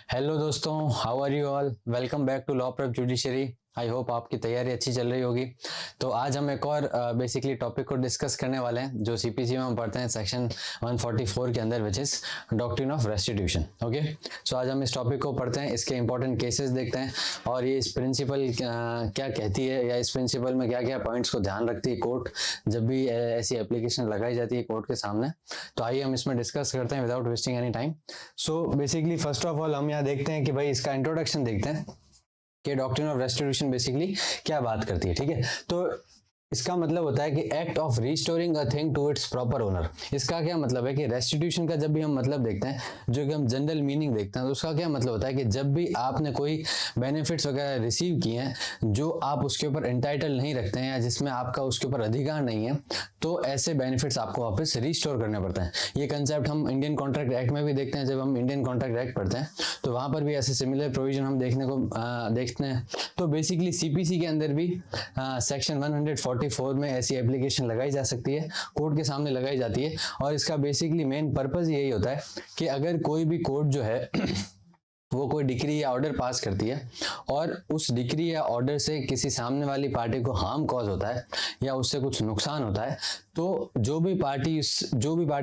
Hello दोस्तों, how are you all. Welcome back to law prep judiciary. I hope आपकी तैयारी अच्छी चल रही होगी। तो आज हम एक और बेसिकली टॉपिक को डिस्कस करने वाले हैं जो सीपीसी में हम पढ़ते हैं सेक्शन 144 के अंदर, which is doctrine of restitution. Okay, so आज हम इस टॉपिक को पढ़ते हैं, इसके इंपॉर्टेंट केसेस देखते हैं और ये इस प्रिंसिपल क्या कहती है या इस प्रिंसिपल में क्या क्या पॉइंट्स को ध्यान रखती है कोर्ट जब भी ऐसी एप्लीकेशन लगाई जाती है कोर्ट के सामने। तो आइए हम इसमें डिस्कस करते हैं without wasting any time. So basically first of all हम यहाँ देखते हैं कि भाई इसका इंट्रोडक्शन देखते हैं कि डॉक्ट्रिन ऑफ रेस्टिट्यूशन बेसिकली क्या बात करती है। ठीक है, तो इसका मतलब होता है कि act of restoring a thing to its proper owner. इसका क्या मतलब है कि रेस्टिट्यूशन का जब भी हम मतलब देखते हैं, जो कि हम जनरल मीनिंग देखते हैं, तो उसका क्या मतलब होता है कि जब भी आपने कोई बेनिफिट्स वगैरह रिसीव किए हैं जो आप उसके ऊपर एंटाइटल नहीं रखते हैं या जिसमें आपका उसके ऊपर अधिकार नहीं है, तो ऐसे बेनिफिट्स आपको वापस रिस्टोर करने पड़ते हैं। ये कंसेप्ट हम इंडियन कॉन्ट्रैक्ट एक्ट में भी देखते हैं। जब हम इंडियन कॉन्ट्रैक्ट एक्ट पढ़ते हैं तो वहां पर भी ऐसे सिमिलर प्रोविजन हम देखते हैं। तो बेसिकली सीपीसी के अंदर भी सेक्शन 144 में ऐसी एप्लीकेशन लगाई जा सकती है, कोर्ट के सामने लगाई जाती है। और इसका बेसिकली मेन पर्पस यही होता है कि अगर कोई भी कोर्ट जो है वो कोई डिक्री या ऑर्डर पास करती है और उस डिक्री या ऑर्डर से किसी सामने वाली पार्टी को हार्म कॉज होता है या उससे कुछ नुकसान होता है, तो जो भी पार्टी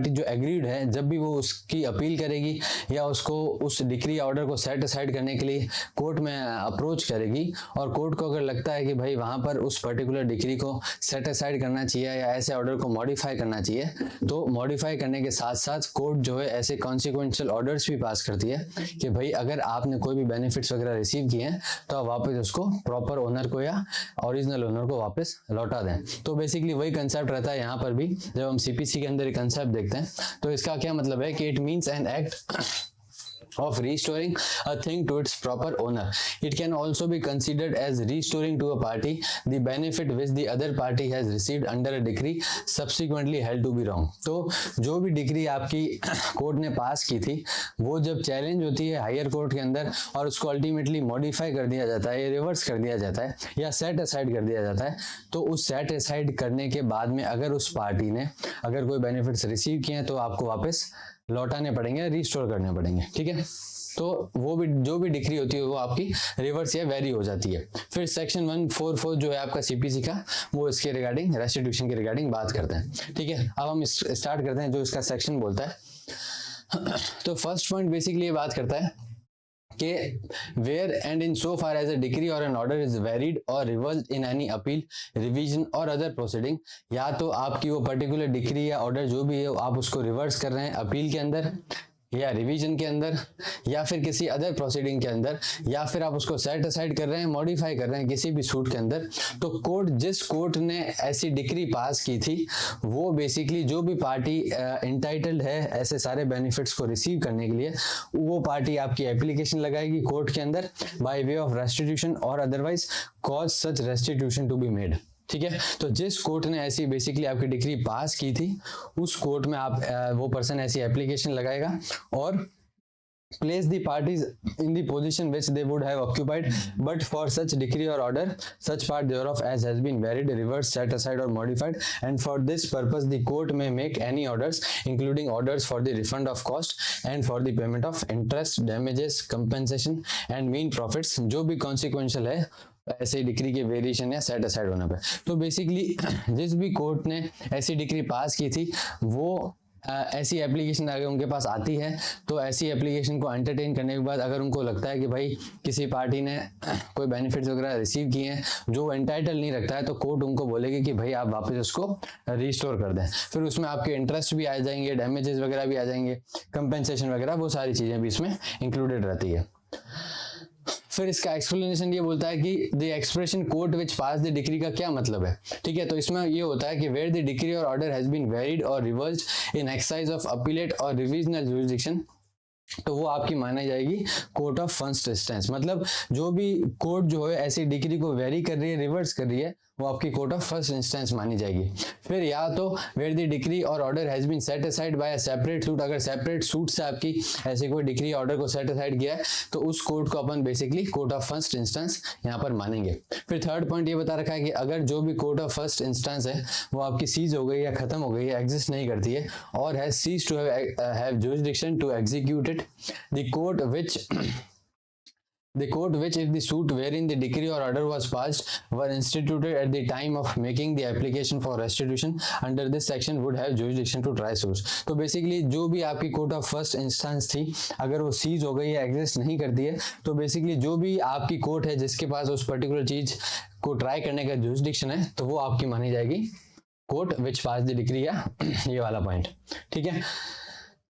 जो एग्रीड है, जब भी वो उसकी अपील करेगी या उसको उस डिक्री या ऑर्डर को सेट असाइड करने के लिए कोर्ट में अप्रोच करेगी और कोर्ट को अगर लगता है कि भाई वहां पर उस पर्टिकुलर डिक्री को सेट असाइड करना चाहिए या ऐसे ऑर्डर को मॉडिफाई करना चाहिए, तो मॉडिफाई करने के साथ साथ कोर्ट जो है ऐसे कॉन्सिक्वेंशियल ऑर्डर्स भी पास करती है कि भाई अगर आपने कोई भी बेनिफिट्स वगैरह रिसीव किए हैं तो आप वापस उसको प्रॉपर ओनर को या ओरिजिनल ओनर को वापस लौटा दें। तो बेसिकली वही कंसेप्ट रहता है यहाँ पर भी। जब हम सीपीसी के अंदर एक कंसेप्ट देखते हैं तो इसका क्या मतलब है कि it means an act of restoring a thing to its proper owner. It can also be considered as restoring to a party the benefit which the other party has received under a decree subsequently held to be wrong. तो जो भी decree आपकी court ने पास की थी वो जब challenge होती है हायर कोर्ट के अंदर और उसको अल्टीमेटली मॉडिफाई कर दिया जाता है या रिवर्स कर दिया जाता है या सेट असाइड कर दिया जाता है, तो उस सेट असाइड करने के बाद में अगर उस पार्टी ने अगर कोई बेनिफिट्स रिसीव किए हैं तो आपको वापस लौटाने पड़ेंगे, रिस्टोर करने पड़ेंगे। ठीक है, तो वो भी जो भी डिक्री होती है वो आपकी रिवर्स या वेरी हो जाती है। फिर सेक्शन 144 जो है आपका सीपीसी का, वो इसके रिगार्डिंग रेस्टिट्यूशन के रिगार्डिंग बात करते हैं। ठीक है, अब हम स्टार्ट करते हैं जो इसका सेक्शन बोलता है। तो फर्स्ट पॉइंट बेसिकली ये बात करता है कि where and in so far as a decree or an order is varied or reversed in any appeal, revision or other proceeding, या तो आपकी वो पर्टिकुलर डिक्री या ऑर्डर जो भी है आप उसको रिवर्स कर रहे हैं अपील के अंदर या रिवीजन के अंदर या फिर किसी अदर प्रोसीडिंग के अंदर, या फिर आप उसको सेट असाइड कर रहे हैं, मॉडिफाई कर रहे हैं किसी भी सूट के अंदर, तो जिस कोर्ट ने ऐसी डिक्री पास की थी वो बेसिकली जो भी पार्टी इंटाइटल्ड है ऐसे सारे बेनिफिट्स को रिसीव करने के लिए, वो पार्टी आपकी एप्लीकेशन लगाएगी कोर्ट के अंदर बाय वे ऑफ रेस्टिट्यूशन और otherwise cause such restitution to be made. ठीक है, तो जिस कोर्ट ने ऐसी बेसिकली आपकी डिग्री पास की थी उस कोर्ट में आप वो पर्सन ऐसी एप्लीकेशन लगाएगा और place the parties in the position which they would have occupied but for such decree or order such part thereof as has been varied, reversed, set aside or modified, and for this purpose the court may make any orders including orders for the refund of cost and for the payment of interest, damages, compensation and mean profits जो भी consequential है ऐसे decree के variation या set aside होने पे। तो basically जिस भी कोर्ट ने ऐसी डिक्री पास की थी वो ऐसी एप्लीकेशन अगर उनके पास आती है तो ऐसी एप्लीकेशन को एंटरटेन करने के बाद अगर उनको लगता है कि भाई किसी पार्टी ने कोई बेनिफिट्स वगैरह रिसीव किए हैं जो एंटाइटल नहीं रखता है, तो कोर्ट उनको बोलेगी कि भाई आप वापस उसको रिस्टोर कर दें। फिर उसमें आपके इंटरेस्ट भी आ जाएंगे, डैमेजेस वगैरह भी आ जाएंगे, कंपेंसेशन वगैरह, वो सारी चीजें भी इसमें इंक्लूडेड रहती है। फिर इसका एक्सप्लेनेशन ये बोलता है कि the expression court which pass the decree का क्या मतलब है। ठीक है, तो इसमें ये होता है कि वेयर द डिक्री और ऑर्डर हैज बीन वेरिड और reversed in exercise of appellate और रिविजनल जुरिसडिक्शन, तो वो आपकी मानी जाएगी कोर्ट ऑफ फर्स्ट इंस्टेंस। मतलब जो भी कोर्ट जो है ऐसी डिक्री को वेरी कर रही है, रिवर्स कर रही है, वो आपकी कोर्ट ऑफ फर्स्ट इंस्टेंस मानी जाएगी। फिर या तो वेयर द डिक्री और order has been set aside by a separate suit, अगर सेपरेट सूट से आपकी ऐसी कोई डिक्री ऑर्डर को सेट असाइड किया है तो उस कोर्ट को अपन basically court of first instance यहाँ पर मानेंगे। फिर थर्ड पॉइंट ये बता रखा है कि अगर जो भी कोर्ट ऑफ फर्स्ट इंस्टेंस है वो आपकी सीज हो गई या खत्म हो गई है, एग्जिस्ट नहीं करती है और has ceased to have jurisdiction to execute it, the court which The court which, if the suit wherein the decree or order was passed were instituted at the time of making the application for restitution under this section would have jurisdiction to try suits. तो basically जो भी आपकी court of first instance थी, अगर वो seize हो गई है, एग्जिस्ट नहीं करती है, तो बेसिकली जो भी आपकी कोर्ट है जिसके पास उस पर्टिकुलर चीज को ट्राई करने का जुरिस्डिक्शन है, तो वो आपकी मानी जाएगी court which pass the decree, या ये वाला पॉइंट, ठीक है।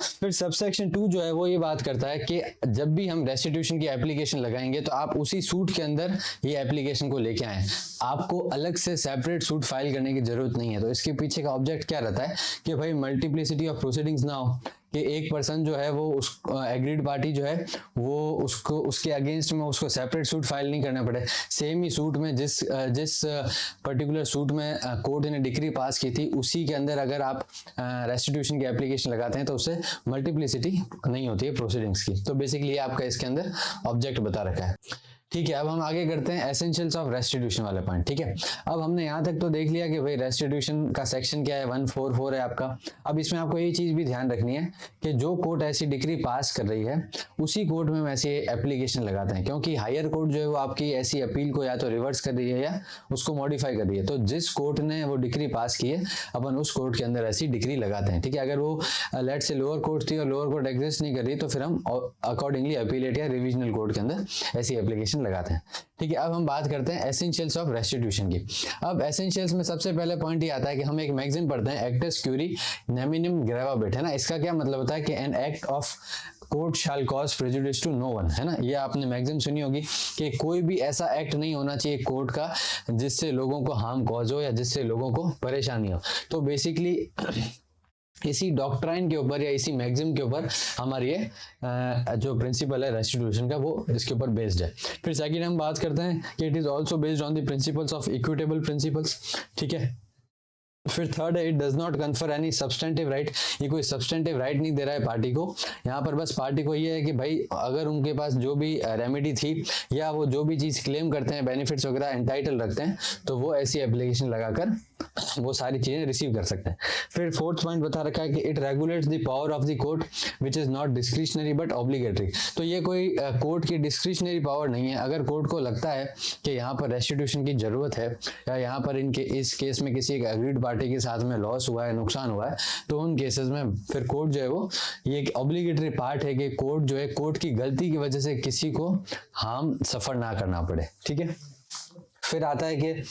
फिर सबसेक्शन 2 जो है वो ये बात करता है कि जब भी हम रेस्टिट्यूशन की एप्लीकेशन लगाएंगे तो आप उसी सूट के अंदर ये एप्लीकेशन को लेके आए, आपको अलग से सेपरेट सूट फाइल करने की जरूरत नहीं है। तो इसके पीछे का ऑब्जेक्ट क्या रहता है कि भाई मल्टीप्लिसिटी ऑफ प्रोसीडिंग्स ना हो, कि एक पर्सन जो है वो उस एग्रीड पार्टी जो है वो उसको उसके अगेंस्ट में उसको सेपरेट सूट फाइल नहीं करना पड़े। सेम ही सूट में जिस पर्टिकुलर सूट में कोर्ट ने डिक्री पास की थी उसी के अंदर अगर आप रेस्टिट्यूशन की एप्लीकेशन लगाते हैं तो उससे मल्टीप्लिसिटी नहीं होती है प्रोसीडिंग्स की। तो बेसिकली ये आपका इसके अंदर ऑब्जेक्ट बता रखा है, ठीक है। अब हम आगे करते हैं एसेंशियल्स ऑफ रेस्टिट्यूशन वाले पॉइंट, ठीक है। अब हमने यहाँ तक तो देख लिया कि भाई रेस्टिट्यूशन का सेक्शन क्या है, 144 है आपका। अब इसमें आपको ये चीज भी ध्यान रखनी है कि जो कोर्ट ऐसी डिक्री पास कर रही है उसी कोर्ट में वैसे एप्लीकेशन लगाते हैं, क्योंकि हायर कोर्ट जो है वो आपकी ऐसी अपील को या तो रिवर्स कर रही है या उसको मॉडिफाई कर रही है। तो जिस कोर्ट ने वो डिक्री पास की है अपन उस कोर्ट के अंदर ऐसी डिक्री लगाते हैं, ठीक है। अगर वो लेट से लोअर कोर्ट थी और लोअर कोर्ट एग्जिस्ट नहीं कर रही तो फिर हम अकॉर्डिंगली अपीलेट या रिविजनल कोर्ट के अंदर ऐसी एप्लीकेशन लगाते हैं, ठीक है। अब हम बात करते हैं एसेंशियल्स ऑफ रेस्टिट्यूशन की। अब एसेंशियल्स में सबसे पहले पॉइंट ये आता है कि हम एक मैगजीन पढ़ते हैं, एक्टस क्यूरी नेमिनिम ग्रेवाबिट, है ना। इसका क्या मतलब होता है कि an act of court shall cause prejudice to no one, है ना। ये आपने मैगजीन सुनी होगी कि कोई भी ऐसा एक्ट नहीं होना चाहिए कोर्ट का जिससे लोगों को हार्म कॉज हो या जिससे लोगों को परेशानी हो। तो बेसिकली इसी डॉक्ट्राइन के ऊपर या इसी मैगजीम के ऊपर हमारी ये जो प्रिंसिपल है रेस्टिट्यूशन का वो इसके ऊपर बेस्ड है। फिर सेकंड हम बात करते हैं कि it is also based on the principles of equitable principles, ठीक है। फिर थर्ड है, it does not confer any substantive right, ये कोई सब्सटेंटिव राइट नहीं दे रहा है पार्टी को। यहाँ पर बस पार्टी को ये है कि भाई अगर उनके पास जो भी रेमेडी थी या वो जो भी चीज क्लेम करते हैं, बेनिफिट्स वगैरह एंटाइटल रखते हैं, तो वो ऐसी एप्लीकेशन लगाकर वो सारी चीजें रिसीव कर सकते हैं। फिर फोर्थ पॉइंट बता रखा है कि it regulates the power of the court which is not discretionary but obligatory. तो ये कोई कोर्ट की डिस्क्रिशनरी पावर नहीं है। अगर कोर्ट को लगता है कि यहाँ पर रेस्टिट्यूशन की जरूरत है या यहाँ पर इनके इस केस में किसी एक एग्रीड पार्टी के साथ में लॉस हुआ है, नुकसान हुआ है, तो उन केसेस में फिर कोर्ट जो है वो ये एक ऑब्लिगेटरी पार्ट है कि कोर्ट जो है कोर्ट की गलती की वजह से किसी को हार्म सफर ना करना पड़े, ठीक है। फिर आता है कि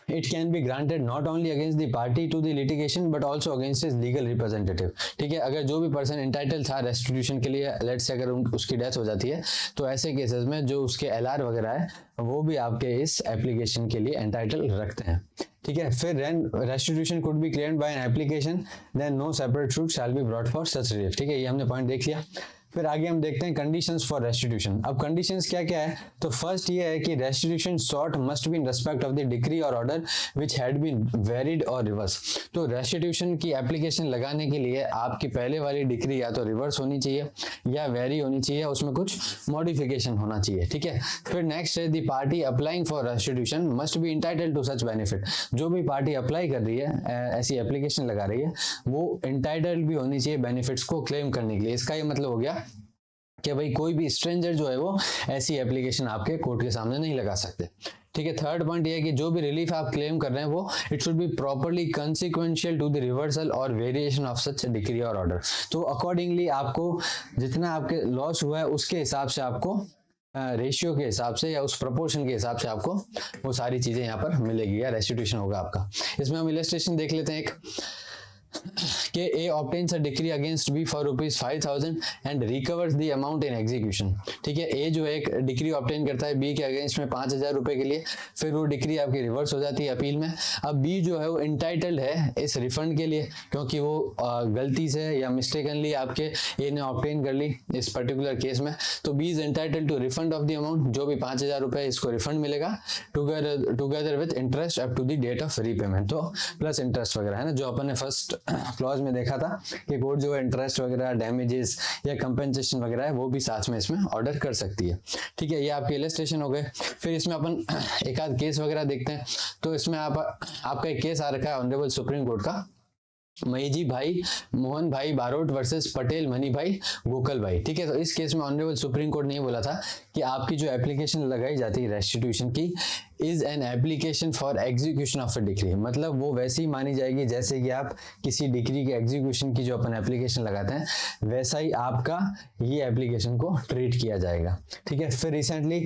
it can be granted not only against the party to the litigation but also against his legal representative, ठीक है। अगर जो भी पर्सन इंटाइटल था रेस्टिट्यूशन के लिए, लेट से अगर उसकी डेथ हो जाती है, तो ऐसे केसेस में जो उसके एलआर वगैरह है वो भी आपके इस एप्लीकेशन के लिए एंटाइटल रखते हैं, ठीक है। फिर restitution could be claimed by an application then no separate suit shall be brought for such relief, ठीक है। ये हमने पॉइंट देख लिया। फिर आगे हम देखते हैं कंडीशंस फॉर रेस्टिट्यूशन। अब कंडीशंस क्या क्या है, तो फर्स्ट ये है कि restitution sought must be in respect of the decree और order which had been varied और रिवर्स। तो रेस्टिट्यूशन की एप्लीकेशन लगाने के लिए आपकी पहले वाली डिक्री या तो रिवर्स होनी चाहिए या वेरी होनी चाहिए, उसमें कुछ मॉडिफिकेशन होना चाहिए, ठीक है। फिर नेक्स्ट है the party applying for restitution must be entitled to such benefit. जो भी पार्टी अप्लाई कर रही है, ऐसी एप्लीकेशन लगा रही है, वो इंटाइटल्ड भी होनी चाहिए बेनिफिट्स को क्लेम करने के लिए। इसका ये मतलब हो गया कि भाई कोई भी स्ट्रेंजर जो है वो ऐसी एप्लीकेशन आपके कोर्ट के सामने नहीं लगा सकते, ठीक है। थर्ड पॉइंट ये है कि जो भी रिलीफ आप क्लेम कर रहे हैं वो it should be properly consequential to the reversal और वेरिएशन ऑफ सच डिक्री और ऑर्डर। तो अकॉर्डिंगली आपको जितना आपके लॉस हुआ है उसके हिसाब से आपको रेशियो के हिसाब से या उस प्रोपोर्शन के हिसाब से आपको वो सारी चीजें यहाँ पर मिलेगी या रेस्टिट्यूशन होगा आपका। इसमें हम इलस्ट्रेशन देख लेते हैं एक कि A obtains a decree against B for ₹5,000 and recovers the amount in execution, ठीक है। A जो है एक डिक्री ऑब्टेन करता है B के अगेंस्ट में 5,000 रुपए के लिए, फिर वो डिक्री आपकी रिवर्स हो जाती है अपील में। अब B जो है वो इंटाइटल्ड है इस रिफंड के लिए, क्योंकि वो गलती से या मिस्टेकनली आपके A ने ऑब्टेन कर ली इस पर्टिकुलर केस में, तो B is entitled to refund of the amount, जो भी 5,000 रुपए इसको रिफंड मिलेगा together with interest up to the date of repayment. तो प्लस इंटरेस्ट वगैरह है ना, जो अपन ने फर्स्ट क्लॉज में देखा था कि कोर्ट जो है इंटरेस्ट वगैरह, डैमेजेस या कंपेंसेशन वगैरह है वो भी साथ में इसमें ऑर्डर कर सकती है, ठीक है। ये आपके इलस्ट्रेशन हो गए। फिर इसमें अपन एक आध केस वगैरह देखते हैं। तो इसमें आपका एक केस आ रखा है ऑनरेबल सुप्रीम कोर्ट का महीजी भाई मोहन भाई बारोट वर्सेस पटेल मनी भाई गोकल भाई। ठीक है, तो इस केस में ऑनरेबल सुप्रीम कोर्ट ने ये बोला था कि आपकी जो एप्लीकेशन लगाई जाती है रेस्टिट्यूशन की is an application for execution of a degree, मतलब वो वैसे ही मानी जाएगी जैसे कि आप किसी डिग्री के एग्जीक्यूशन की जो अपन एप्लीकेशन लगाते हैं वैसा ही आपका ये एप्लीकेशन को ट्रीट किया जाएगा। ठीक है, फिर रिसेंटली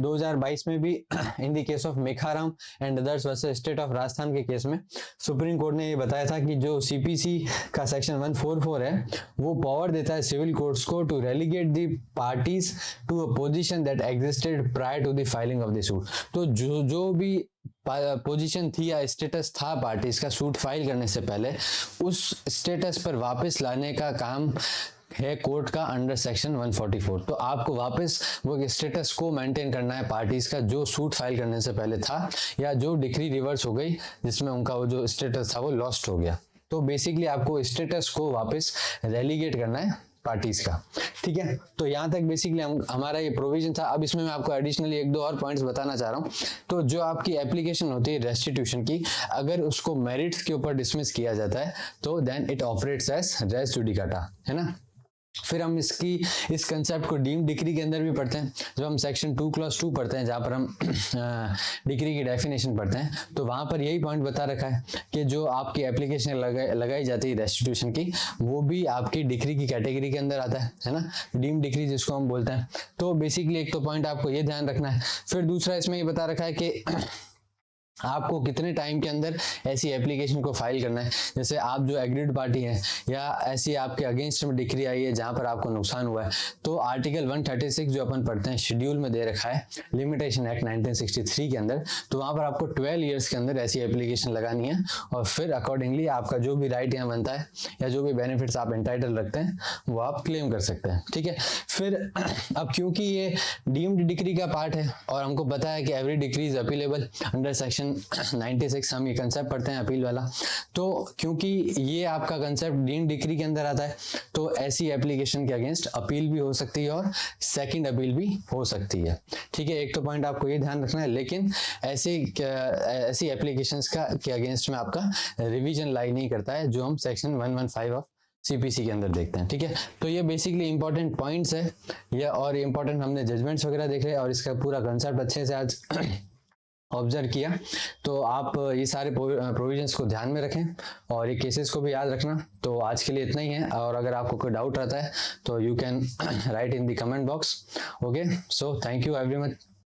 2022 में भी in the case of Mekharam and others versus state of Rajasthan के केस में सुप्रीम कोर्ट ने ये बताया था कि जो सीपीसी का सेक्शन 144 है वो पावर देता है सिविल कोर्ट्स को to relegate the parties to a position that existed prior to the filing of the suit. तो जो भी पोजीशन थी या स्टेटस था पार्टीज का सूट फाइल करने से पहले उस स्टेटस पर वापस लाने का काम है कोर्ट का अंडर सेक्शन 144। तो आपको वापस वो स्टेटस को मेंटेन करना है पार्टीज का जो सूट फाइल करने से पहले था या जो डिक्री रिवर्स हो गई जिसमें उनका वो जो स्टेटस था वो लॉस्ट हो गया। तो बेसिकली आपको स्टेटस को वापस रेलीगेट करना है पार्टीज का। ठीक है, तो यहाँ तक बेसिकली हमारा ये प्रोविजन था। अब इसमें मैं आपको एडिशनली एक दो और पॉइंट्स बताना चाह रहा हूँ। तो जो आपकी एप्लीकेशन होती है रेस्टिट्यूशन की, अगर उसको मेरिट्स के ऊपर डिसमिस किया जाता है तो then it operates as res judicata, है ना। फिर हम इस कंसेप्ट को डीम्ड डिक्री के अंदर भी पढ़ते हैं। जब हम सेक्शन 2 क्लॉज 2 पढ़ते हैं जहाँ पर हम डिक्री की डेफिनेशन पढ़ते हैं तो वहाँ पर यही पॉइंट बता रखा है कि जो आपकी एप्लीकेशन लगाई जाती है रेस्टिट्यूशन की वो भी आपकी डिक्री की कैटेगरी के अंदर आता है ना, डीम्ड डिक्री जिसको हम बोलते हैं। तो बेसिकली एक तो पॉइंट आपको ये ध्यान रखना है। फिर दूसरा इसमें ये बता रखा है कि आपको कितने टाइम के अंदर ऐसी एप्लीकेशन को फाइल करना है। जैसे आप जो एग्रीड पार्टी हैं या ऐसी आपके अगेंस्ट में डिक्री आई है जहां पर आपको नुकसान हुआ है तो आर्टिकल 136 जो अपन पढ़ते हैं शेड्यूल में दे रखा है लिमिटेशन एक्ट 1963 के अंदर, तो वहां पर आपको 12 ईयर्स के अंदर ऐसी एप्लीकेशन लगानी है और फिर अकॉर्डिंगली आपका जो भी राइट यहाँ बनता है या जो भी बेनिफिट्स आप एंटाइटल रखते हैं वो आप क्लेम कर सकते हैं। ठीक है, फिर अब क्योंकि ये डीम्ड डिक्री का पार्ट है और हमको पता है कि every decree is appealable under section 96 हम ये कंसेप्ट पढ़ते हैं अपील वाला, तो क्योंकि ये आपका कंसेप्ट डीम्ड डिक्री के अंदर आता है तो ऐसी एप्लीकेशन के अगेंस्ट अपील भी हो सकती है और सेकंड अपील भी हो सकती है। ठीक है, एक तो पॉइंट आपको ये ध्यान रखना है, लेकिन ऐसी एप्लीकेशंस का के अगेंस्ट में आपका रिवीजन लाई नहीं करता है जो हम सेक्शन 115 ऑफ सीपीसी के अंदर देखते हैं। ठीक है, तो ये बेसिकली इंपॉर्टेंट पॉइंट्स है ये और इंपॉर्टेंट हमने जजमेंट्स वगैरह देख रहे और इसका पूरा कंसेप्ट अच्छे से आज ऑब्जर्व किया। तो आप ये सारे प्रोविजंस को ध्यान में रखें और ये केसेस को भी याद रखना। तो आज के लिए इतना ही है और अगर आपको कोई डाउट रहता है तो you can write in the comment box. Okay, so thank you every much.